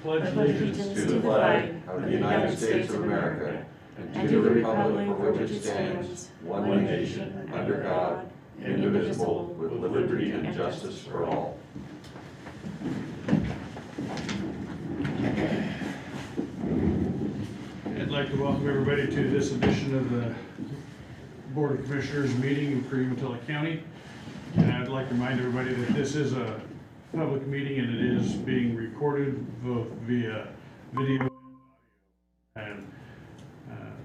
pledge allegiance to the flag of the United States of America and to the republic for which it stands, one nation, under God, indivisible, with liberty and justice for all. I'd like to welcome everybody to this edition of the Board of Commissioners meeting in Umatilla County. And I'd like to remind everybody that this is a public meeting and it is being recorded both via video and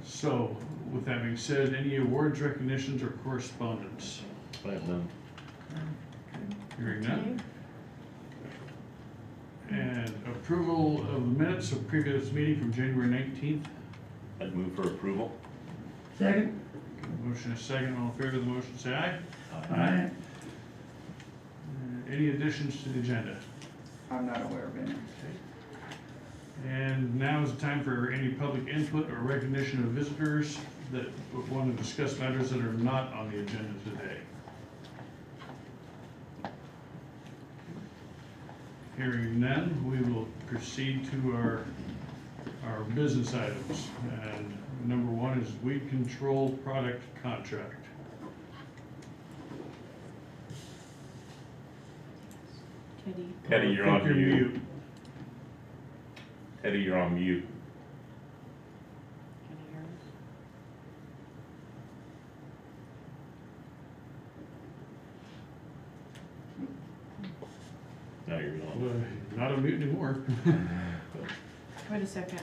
so with that being said, any awards, recognitions, or correspondence? I have none. Hearing none. And approval of the minutes of previous meeting from January 19th. I'd move for approval. Second. Motion is second. All in favor of the motion, say aye. Aye. Any additions to the agenda? I'm not aware of any. And now is the time for any public input or recognition of visitors that would want to discuss matters that are not on the agenda today. Hearing none, we will proceed to our business items. And number one is weed control product contract. Teddy, you're on You're mute. Teddy, you're on mute. Can you hear us? No, you're not. Well, not on mute anymore. Wait a second.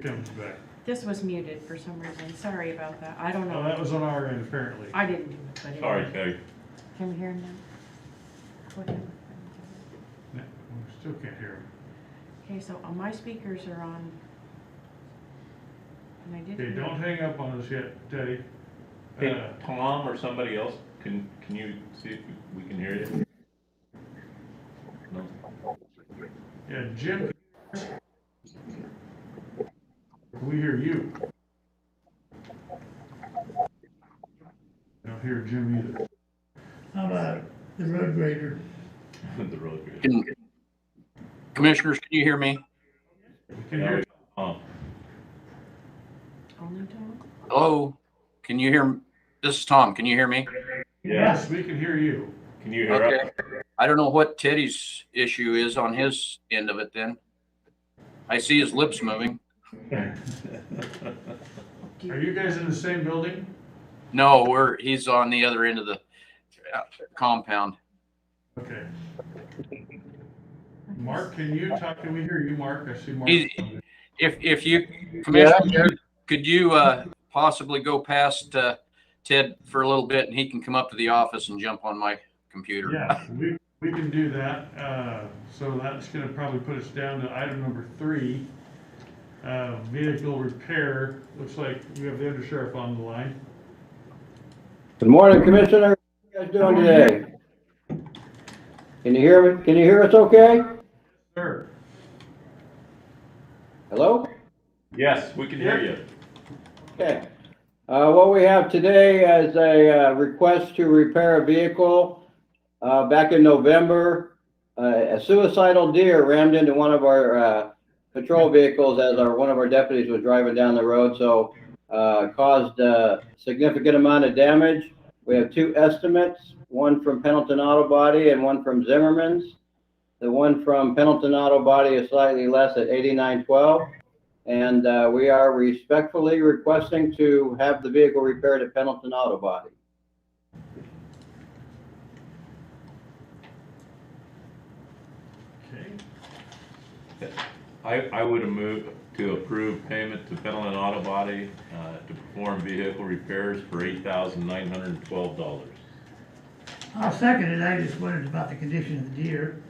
Comes back. This was muted for some reason. Sorry about that. I don't Oh, know. that was on our end apparently. I didn't do it, but Sorry, anyway. Teddy. Can we hear him now? Whatever. No, we still can't hear him. Okay, so my speakers are on. And I did. Okay, don't hang up on us yet, Teddy. Hey, Tom or somebody else, can you see if we can hear you? No? Yeah, Jim. We hear you. I don't hear Jim either. How about the road grader? The road grid. Commissioners, can you hear me? We can hear you. Oh, Only Tom? Hello? Can you hear me? This is Tom. Can you hear me? Yes, we can hear you. can you hear us? Okay. I don't know what Teddy's issue is on his end of it then. I see his lips moving. Are you guys in the same building? No, he's on the other end of the compound. Okay. Mark, can you talk? Can we hear you, Mark? I see Mark. If you, Commissioner, could you possibly go past Ted for a little bit and he can come up to the office and jump on my computer? Yeah, we can do that. So that's going to probably put us down to item number 3, vehicle repair. Looks like we have the undersheriff on the line. Good morning, Commissioner. How you guys doing today? Can you hear me? Can you hear us okay? Sir. Hello? Yes, we can hear you. Okay. What we have today is a request to repair a vehicle. Back in November, a suicidal deer rammed into one of our patrol vehicles as one of our deputies was driving down the road, so caused a significant amount of damage. We have 2 estimates, one from Pendleton Auto Body and one from Zimmerman's. The one from Pendleton Auto Body is slightly less at $89.12, and we are respectfully requesting to have the vehicle repaired at Pendleton Auto Body. Okay. I would have moved to approve payment to Pendleton Auto Body to perform vehicle repairs for $8,912. I'll second it. I just wondered about the condition of the deer.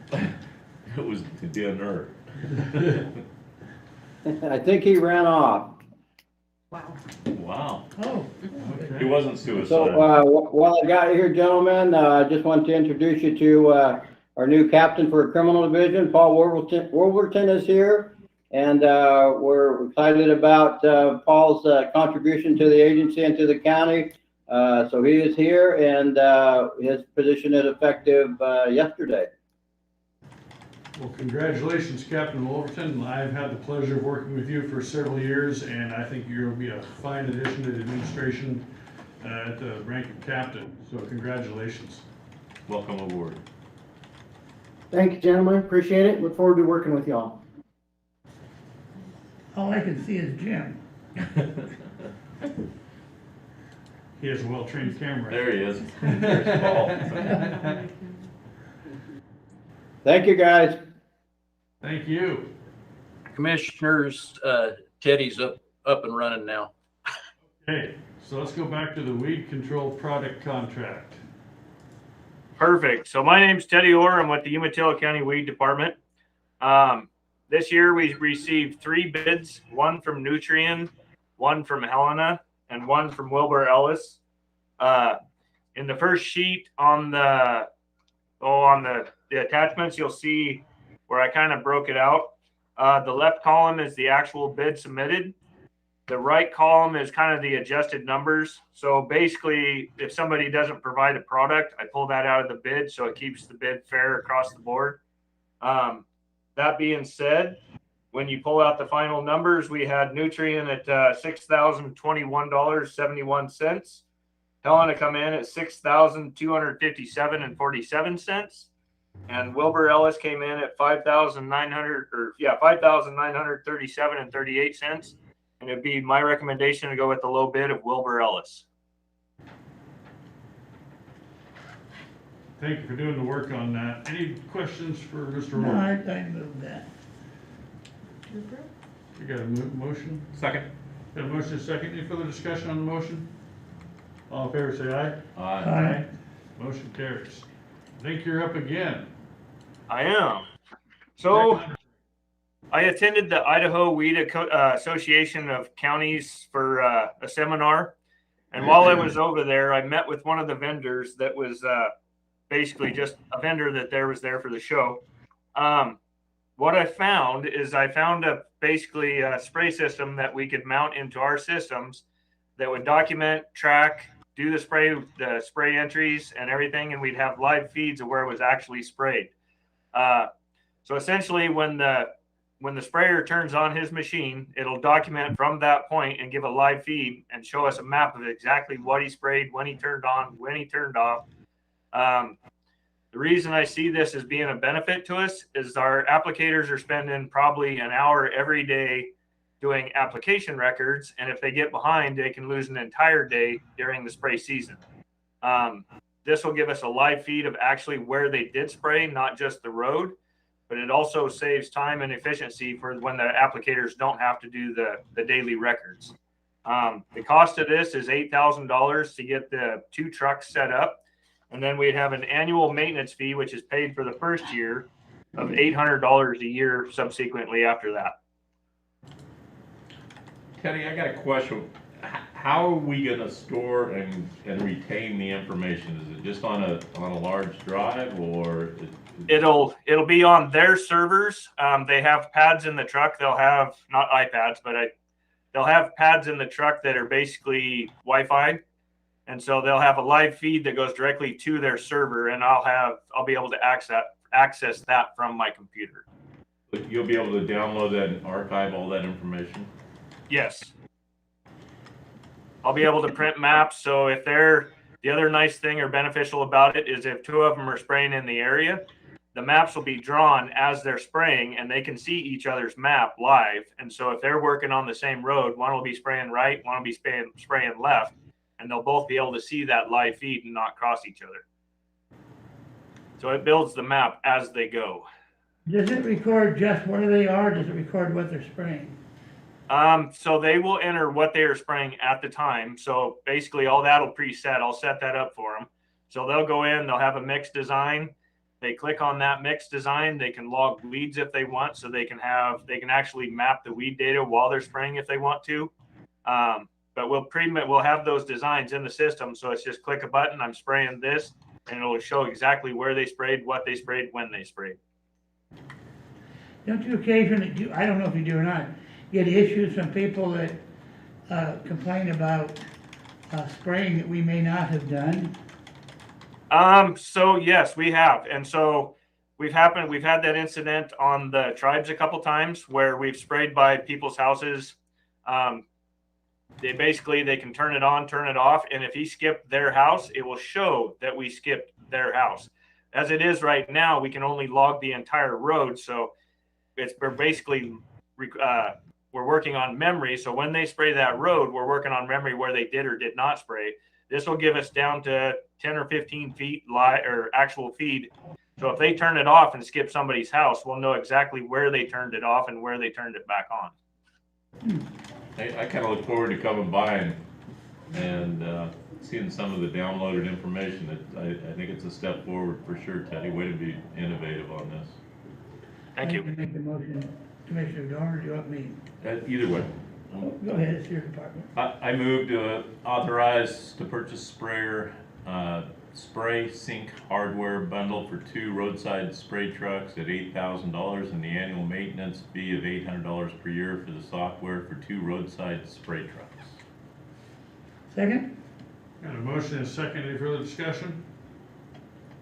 It was the dinner. I think he ran off. Wow. Wow. Oh, Okay. He wasn't So suicidal. while I got you here, gentlemen, I just want to introduce you to our new captain for criminal division. Paul Wolverton is here, and we're excited about Paul's contribution to the agency and to the county. So he is here, and his position is effective yesterday. Well, congratulations, Captain Wolverton. I've had the pleasure of working with you for several years, and I think you're going to be a fine addition to the administration at the rank of captain. So congratulations. Welcome aboard. Thank you, gentlemen. Appreciate it. Look forward to working with y'all. All I can see is Jim. He has a well-trained camera. There he is. There's Paul. Thank you, guys. Thank you. Commissioners, Teddy's up and running now. Okay, so let's go back to the weed control product contract. Perfect. So my name's Teddy Orr. I'm with the Umatilla County Weed Department. This year we received 3 bids, one from Nutrien, one from Helena, and one from Wilbur Ellis. In the first sheet on the attachments, you'll see where I kind of broke it out. The left column is the actual bid submitted. The right column is kind of the adjusted numbers. So basically, if somebody doesn't provide a product, I pull that out of the bid so it keeps the bid fair across the board. That being said, when you pull out the final numbers, we had Nutrien at $6,021.71. Helena come in at $6,257.47, and Wilbur Ellis came in at $5,937.38. And it'd be my recommendation to go with the low bid of Wilbur Ellis. Thank you for doing the work on that. Any questions for Mr. No, Orr? I moved that. To approve? You got a motion? Second. Got a motion, second. Any further discussion on the motion? All in favor, say aye. Aye. Motion carries. I think you're up again. I am. So I attended the Idaho Weed Association of Counties for a seminar. And while I was over there, I met with one of the vendors that was basically just a vendor that was there for the show. What I found is basically a spray system that we could mount into our systems that would document, track, do the spray entries and everything, and we'd have live feeds of where it was actually sprayed. So essentially, when the sprayer turns on his machine, it'll document from that point and give a live feed and show us a map of exactly what he sprayed, when he turned on, when he turned off. The reason I see this as being a benefit to us is our applicators are spending probably an hour every day doing application records, and if they get behind, they can lose an entire day during the spray season. This will give us a live feed of actually where they did spray, not just the road, but it also saves time and efficiency for when the applicators don't have to do the daily records. The cost of this is $8,000 to get the 2 trucks set up. And then we'd have an annual maintenance fee, which is paid for the first year, of $800 a year subsequently after that. Teddy, I got a question. How are we gonna store and retain the information? Is it just on a large drive, or? It'll be on their servers. They have pads in the truck. They'll have, not iPads, but they'll have pads in the truck that are basically Wi-Fi. And so they'll have a live feed that goes directly to their server, and I'll be able to access that from my computer. But you'll be able to download that and archive all that information? Yes. I'll be able to print maps. So if the other nice thing or beneficial about it is if 2 of them are spraying in the area, the maps will be drawn as they're spraying and they can see each other's map live. And so if they're working on the same road, one will be spraying right, one will be spraying left, and they'll both be able to see that live feed and not cross each other. So it builds the map as they go. Does it record just where they are? Does it record what they're spraying? So they will enter what they are spraying at the time. So basically all that'll preset. I'll set that up for them. So they'll go in, they'll have a mix design. They click on that mix design. They can log weeds if they want. So they can actually map the weed data while they're spraying if they want to. But we'll have those designs in the system. So it's just click a button, I'm spraying this, and it'll show exactly where they sprayed, what they sprayed, when they sprayed. Don't you occasionally I don't know if you do or not, get issues from people that complain about spraying that we may not have done? So yes, we have. And so we've had that incident on the tribes a couple times where we've sprayed by people's houses. They can turn it on, turn it off. And if he skipped their house, it will show that we skipped their house. As it is right now, we can only log the entire road. So we're basically, we're working on memory. So when they spray that road, we're working on memory where they did or did not spray. This will give us down to 10 or 15 feet or actual feed. So if they turn it off and skip somebody's house, we'll know exactly where they turned it off and where they turned it back on. I kind of look forward to coming by and seeing some of the downloaded information. I think it's a step forward for sure, Teddy. Way to be innovative on this. Thank you. Make the motion, Commissioner Dorner, do you want me? Either way. Go ahead, it's your department. I move to authorize to purchase spray sink hardware bundle for 2 roadside spray trucks at $8,000 and the annual maintenance fee of $800 per year for the software for 2 roadside spray trucks. Second? Got a motion and a second. Any further discussion?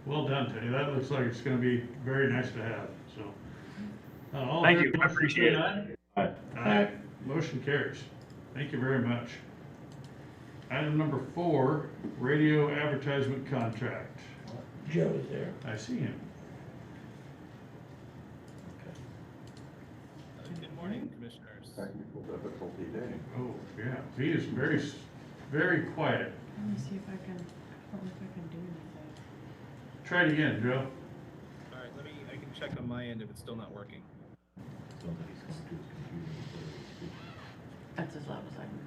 Well done, Teddy. That looks like it's gonna be very nice to have, so. All in Thank you. favor, I appreciate it. say Aye. aye. Aye. Motion carries. Thank you very much. Item number 4, radio advertisement contract. Joe is there. I see him. Good morning, Commissioners. Technical difficulty day. Oh, yeah, he is very quiet. Let me see if I can do anything. Try it again, Joe. All right, I can check on my end if it's still not working. That's as loud as I can go.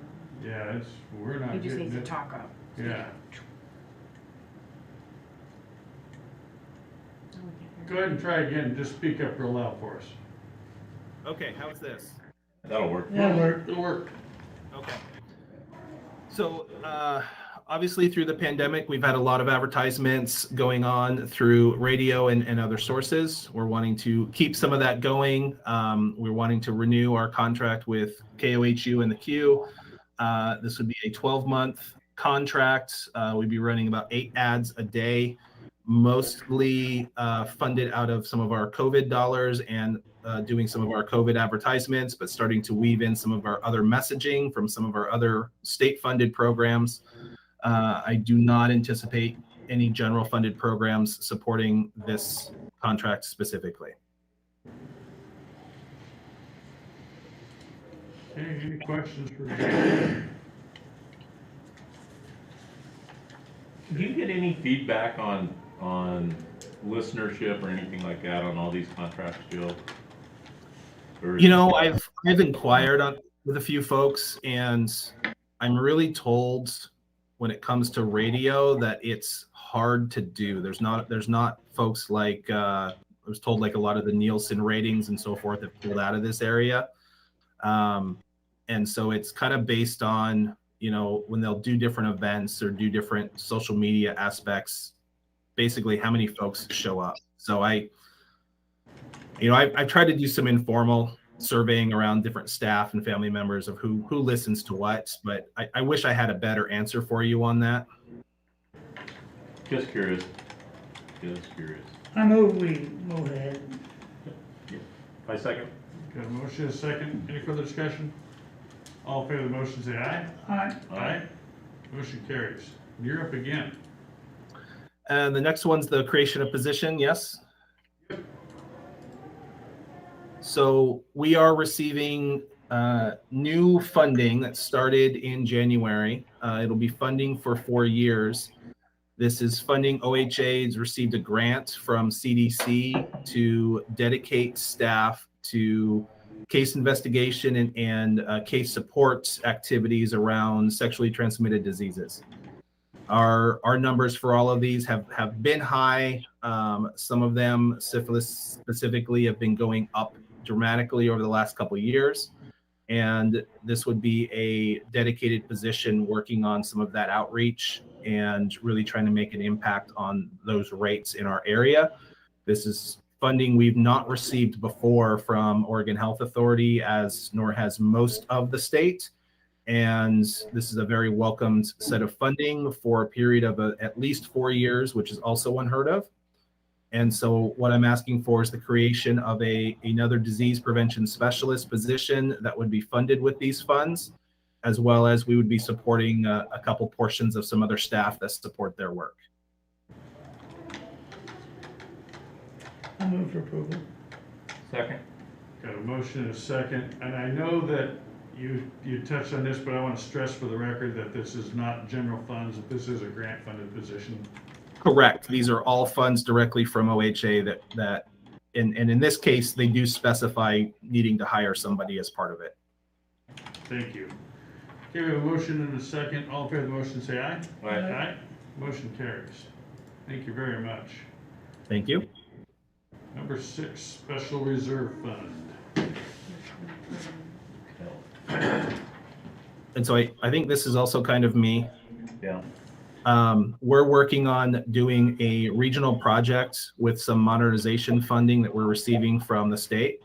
Yeah, we're not He just getting needs to it. talk up. Yeah. Oh, we can't hear Go ahead and try again. Just speak up real loud for us. Okay, how's this? That'll work. That'll work. It'll work. Okay. So, obviously through the pandemic, we've had a lot of advertisements going on through radio and other sources. We're wanting to keep some of that going. We're wanting to renew our contract with KOHU and the Q. This would be a 12-month contract. We'd be running about 8 ads a day, mostly funded out of some of our COVID dollars and doing some of our COVID advertisements, but starting to weave in some of our other messaging from some of our other state-funded programs. I do not anticipate any general funded programs supporting this contract specifically. Okay, any questions for Joe? Do you get any feedback on listenership or anything like that on all these contracts, Joe? Or You know, I've inquired with a few folks, and I'm really told when it comes to radio that it's hard to do. There's not folks like I was told, like a lot of the Nielsen ratings and so forth have pulled out of this area, and so it's kind of based on, you know, when they'll do different events or do different social media aspects, basically how many folks show up. So I've tried to do some informal surveying around different staff and family members of who listens to what, but I wish I had a better answer for you on that. Just curious. I move we move ahead. I second. Got a motion and a second. Any further discussion? All in favor of the motion, say aye. Aye. Aye. Motion carries. You're up again. And the next one's the creation of position. Yes. So we are receiving new funding that started in January. It'll be funding for 4 years. This is funding. OHA has received a grant from CDC to dedicate staff to case investigation and case support activities around sexually transmitted diseases. Our numbers for all of these have been high. Some of them, syphilis specifically, have been going up dramatically over the last couple of years. And this would be a dedicated position working on some of that outreach and really trying to make an impact on those rates in our area. This is funding we've not received before from Oregon Health Authority, nor has most of the state. And this is a very welcomed set of funding for a period of at least 4 years, which is also unheard of. And so what I'm asking for is the creation of another disease prevention specialist position that would be funded with these funds, as well as we would be supporting a couple portions of some other staff that support their work. I move for approval. Second. Got a motion and a second, and I know that you touched on this, but I want to stress for the record that this is not general funds, that this is a grant-funded position. Correct. These are all funds directly from OHA and in this case, they do specify needing to hire somebody as part of it. Thank you. Okay, we have a motion and a second. All in favor of the motion, say aye. Aye. Aye. Motion carries. Thank you very much. Thank you. Number 6, Special Reserve Fund. And so I think this is also kind of me. Yeah. We're working on doing a regional project with some modernization funding that we're receiving from the state.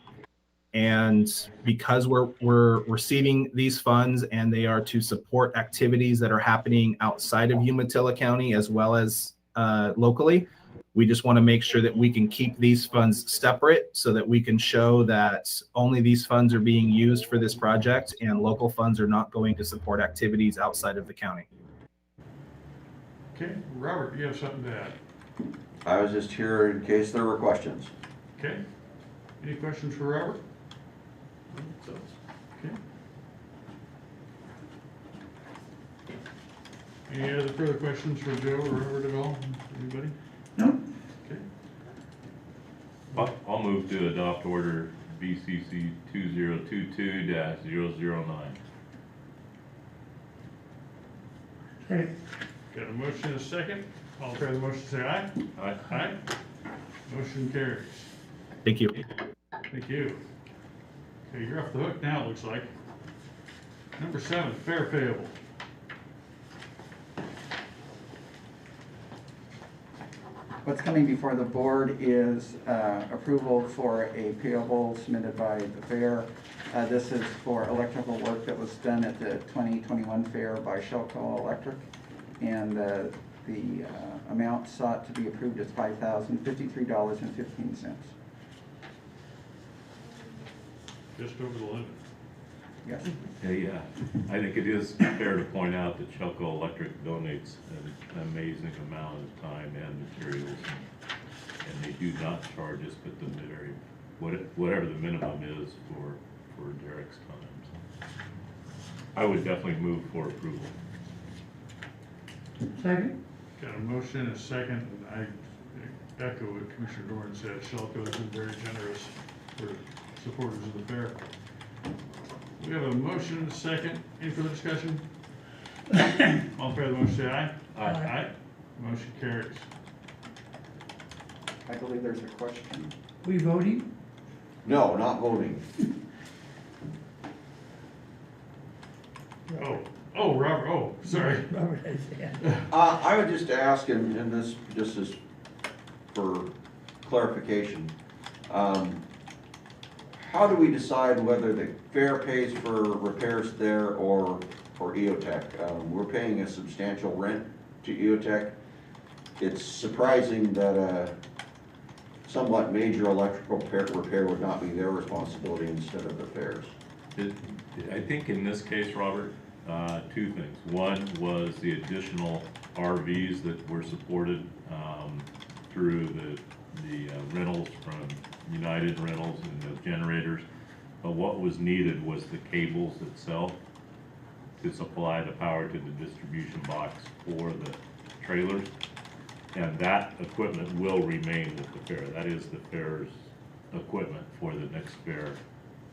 And because we're receiving these funds and they are to support activities that are happening outside of Umatilla County as well as locally, we just want to make sure that we can keep these funds separate so that we can show that only these funds are being used for this project and local funds are not going to support activities outside of the county. Okay, Robert, you have something to add? I was just here in case there were questions. Okay. Any questions for Robert? Okay. Any other further questions for Joe or Robert at all? Anybody? No? Okay. I'll move to adopt order BCC 2022-009. Second. Got a motion and a second. All in favor of the motion, say aye. Aye. Aye. Motion carries. Thank you. Thank you. Okay, you're off the hook now, it looks like. Number 7, Fair Payable. What's coming before the board is approval for a payable submitted by the fair. This is for electrical work that was done at the 2021 fair by Shelco Electric. And the amount sought to be approved is $5,053.15. Just over the limit. Yes. Yeah, I think it is fair to point out that Shelco Electric donates an amazing amount of time and materials, and they do not charge us but the whatever the minimum is for Derek's time. I would definitely move for approval. Second. Got a motion and a second, and I echo what Commissioner Doran said. Shelco has been very generous for supporters of the fair. We have a motion and a second. Any further discussion? All in favor of the motion, say aye. Aye. Aye. Motion carries. I believe there's a question. We voting? No, not voting. Oh, Robert, oh, sorry. Robert has his hand. I would just ask, and this just is for clarification, how do we decide whether the fair pays for repairs there or for EOTech? We're paying a substantial rent to EOTech. It's surprising that a somewhat major electrical repair would not be their responsibility instead of the fair's. I think in this case, Robert, 2 things. One was the additional RVs that were supported through the rentals from United Rentals and the generators. But what was needed was the cables itself to supply the power to the distribution box for the trailers. And that equipment will remain with the fair. That is the fair's equipment for the next fair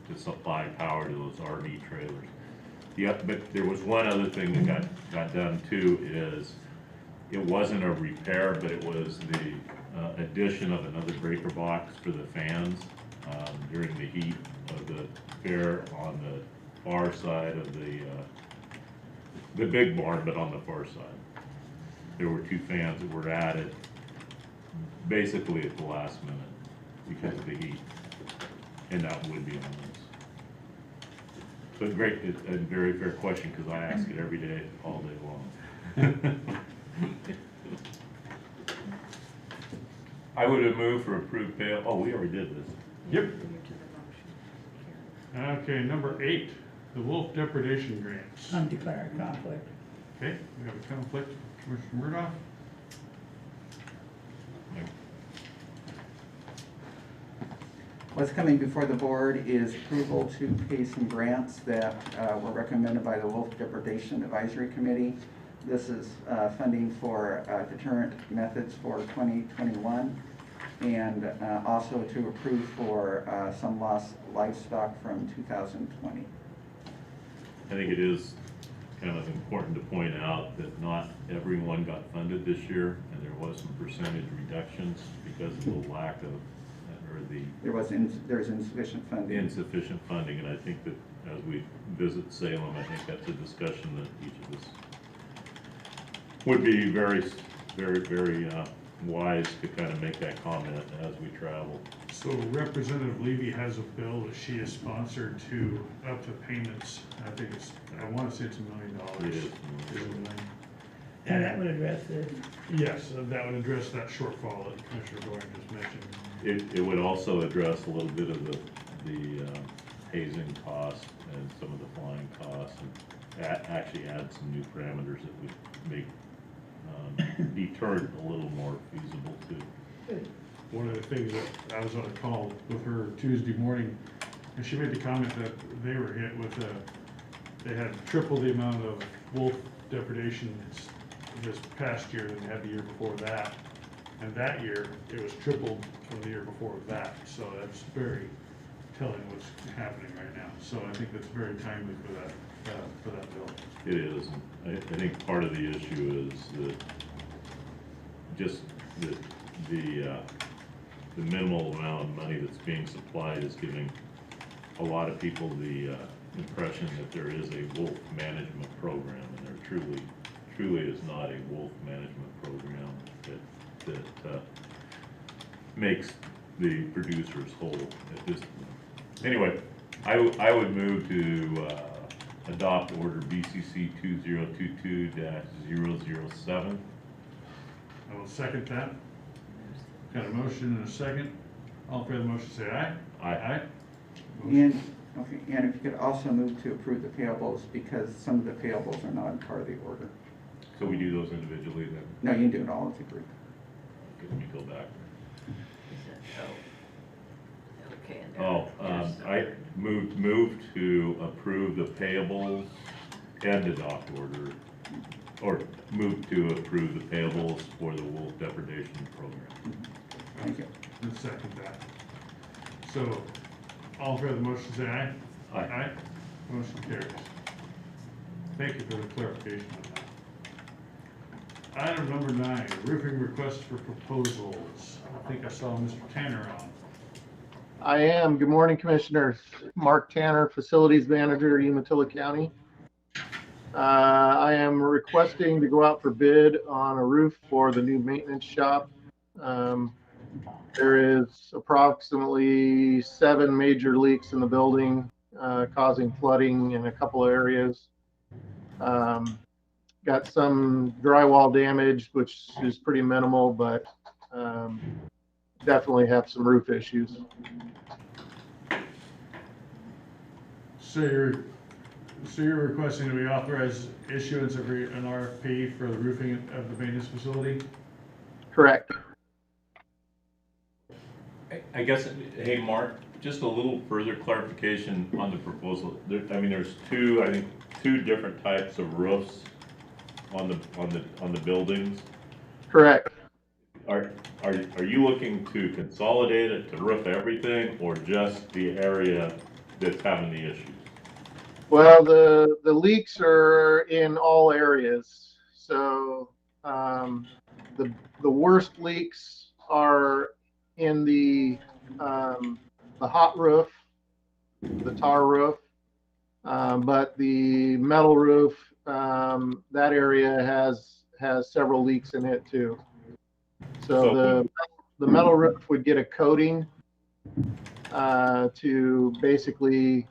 to supply power to those RV trailers. Yep, but there was one other thing that got done too, is it wasn't a repair, but it was the addition of another breaker box for the fans during the heat of the fair on the far side of the big barn, but on the far side. There were 2 fans that were added basically at the last minute because of the heat, and that would be on this. But great, a very fair question, because I ask it every day, all day long. I would have moved for approved pay, oh, we already did this. Yep. Okay, number 8, the wolf depredation grants. Undeclared conflict. Okay, we have a conflict, Commissioner Murdoch. What's coming before the board is approval to pay some grants that were recommended by the Wolf Depredation Advisory Committee. This is funding for deterrent methods for 2021, and also to approve for some lost livestock from 2020. I think it is kind of important to point out that not everyone got funded this year, and there was some percentage reductions because of the lack of, or the There's insufficient funding. insufficient funding, and I think that as we visit Salem, I think that's a discussion that each of us would be very wise to kind of make that comment as we travel. So Representative Levy has a bill that she has sponsored to up the payments. I think it's, I want to say it's $1 million. It is. Is it $1 million? And that would address the, Yes, that would address that shortfall that Commissioner Doyle just mentioned. It would also address a little bit of the hazing costs and some of the flying costs, and actually add some new parameters that would make deterrent a little more feasible too. One of the things that I was on a call with her Tuesday morning, and she made the comment that they were hit with they had triple the amount of wolf depredation this past year than they had the year before that. And that year, it was tripled from the year before that. So that's very telling what's happening right now. So I think that's very timely for that bill. It is. I think part of the issue is that just the minimal amount of money that's being supplied is giving a lot of people the impression that there is a wolf management program, and there truly is not a wolf management program that makes the producers whole at this point. Anyway, I would move to adopt order BCC 2022-007. I will second that. Got a motion and a second. All in favor of the motion, say aye. Aye. And if you could also move to approve the payables, because some of the payables are not part of the order. So we do those individually then? No, you can do it all as a group. Let me go back. Okay. I moved to approve the payables and adopt order, or move to approve the payables for the wolf depredation program. Thank you. And second that. So, all in favor of the motion, say aye. Aye. Aye. Motion carries. Thank you for the clarification on that. Item number 9, roofing requests for proposals. I think I saw Mr. Tanner on. I am. Good morning, Commissioners. Mark Tanner, Facilities Manager, Umatilla County. I am requesting to go out for bid on a roof for the new maintenance shop. There is approximately 7 major leaks in the building, causing flooding in a couple of areas. Got some drywall damage, which is pretty minimal, but definitely have some roof issues. So you're requesting that we authorize issuance of an RFP for the roofing of the maintenance facility? Correct. I guess, hey, Mark, just a little further clarification on the proposal. There's two different types of roofs on the buildings. Correct. Are you looking to consolidate it to roof everything, or just the area that's having the issues? Well, the leaks are in all areas. So the worst leaks are in the hot roof, the tar roof, but the metal roof, that area has several leaks in it too. So the metal roof would get a coating to basically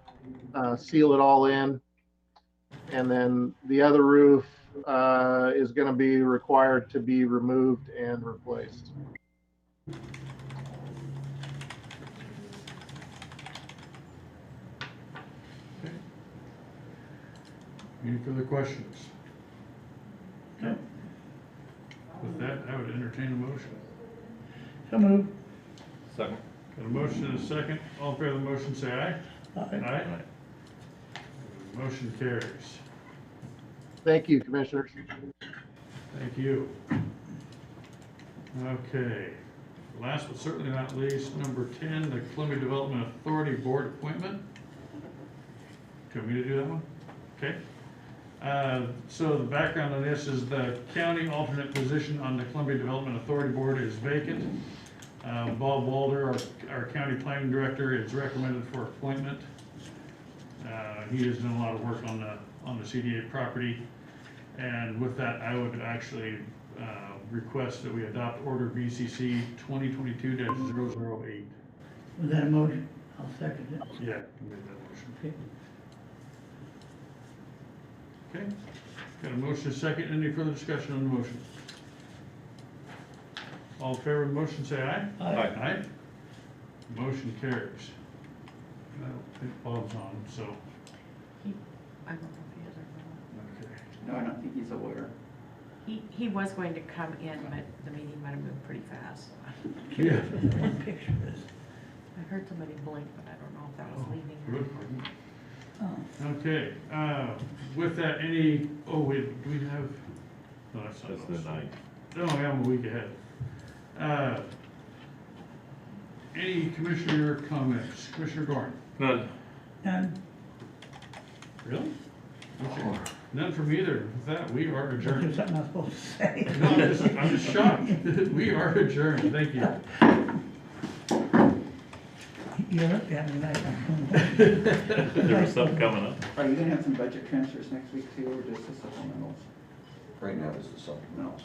seal it all in. And then the other roof is going to be required to be removed and replaced. Any further questions? Okay. With that, I would entertain a motion. So moved. Second. Got a motion and a second. All in favor of the motion, say aye. Aye. Motion carries. Thank you, Commissioners. Thank you. Okay. Last but certainly not least, number 10, the Columbia Development Authority Board appointment. Do you want me to do that one? Okay. So the background on this is the county alternate position on the Columbia Development Authority Board is vacant. Bob Walder, our county planning director, is recommended for appointment. He has done a lot of work on the CDA property. And with that, I would actually request that we adopt order BCC 2022-008. Was that a motion? I'll second it. Yeah, you made that motion. Okay. Okay, got a motion, a second. Any further discussion on the motion? All in favor of the motion, say aye. Aye. Aye. Motion carries. I don't think Bob's on, so, I don't know if he is or okay. No, I don't think he's aware. not. He was going to come in, but the meeting might have moved pretty fast. Yeah. One picture of this. I heard somebody blink, but I don't know if that was Oh, leaving or. good, pardon. Oh, Okay, with that, any, oh, wait, do we have? No, that's not That's the us. ninth. No, I'm a week ahead. Any commissioner comments? Commissioner Gorn? None. and Really? Okay. None from either. With that, we are there's adjourned. something I'm supposed to say. No, I'm just shocked. We are adjourned. Thank you. You looked at me like There was something coming up. Are you gonna have some budget transfers next week too, or just the supplementals? Right now, it's the supplementals.